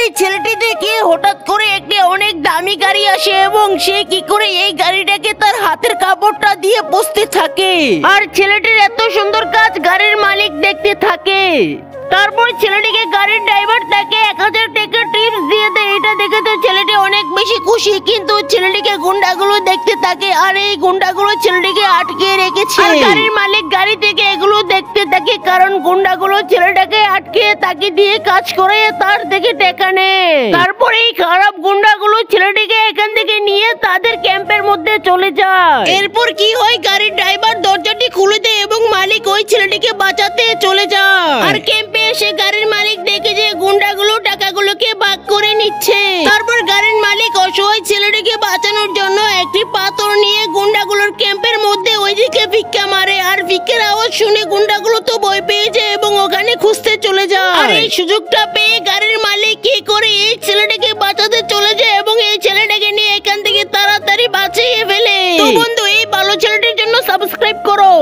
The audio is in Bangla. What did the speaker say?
এই ছেলেটি দেখে হঠাৎ করে একটি অনেক দামি গাড়ি আসে এবং সে কি করে এই গাড়িটাকে তার হাতের কাপড়টা দিয়ে পুষতে থাকে। আর ছেলেটির এত সুন্দর কাজ গাড়ির মালিক দেখতে থাকে। তারপর ছেলেটিকে গাড়ির ড্রাইভার তাকে 1000 টাকা টিপস দিয়ে দেয়। এটা দেখে তো ছেলেটি অনেক বেশি খুশি, কিন্তু ছেলেটিকে গুন্ডাগুলো দেখতে থাকে আর এই গুন্ডাগুলো ছেলেটিকে আটকে রেখেছে। আর গাড়ির মালিক গাড়ি থেকে এগুলো দেখতে থাকে, কারণ গুন্ডাগুলো ছেলেটাকে আটকে তাকে দিয়ে কাজ করে তার থেকে টাকা নেয়। তারপর এই খারাপ গুন্ডাগুলো ছেলেটিকে এখান থেকে নিয়ে তাদের ক্যাম্পের মধ্যে চলে যায়। এরপর কি হয়, গাড়ির ড্রাইভার দরজাটি খুলে দেয় এবং মালিক ওই ছেলেটিকে বাঁচাতে চলে যায়। আর ক্যাম্পে এসে গাড়ির মালিক দেখে যে গুন্ডাগুলো টাকাগুলোকে ভাগ করে নিচ্ছে। তারপর গাড়ির মালিক অসহায় ছেলেটিকে বাঁচানোর জন্য একটি পাথর নিয়ে গুন্ডাগুলোর ক্যাম্পের মধ্যে ওইদিকে ভিক্ষা মারে। আর ভিক্ষার আওয়াজ শুনে গুন্ডাগুলো তো ভয় পেয়ে যায় এবং ওখানে খুঁজতে চলে যায়। আর এই সুযোগটা পেয়ে গাড়ির মালিক কি করে এই ছেলেটাকে বাঁচাতে চলে যায় এবং এই ছেলেটাকে নিয়ে এখান থেকে তাড়াতাড়ি বাঁচিয়ে ফেলে। তো বন্ধু, এই ভালো ছেলেটির জন্য সাবস্ক্রাইব করো।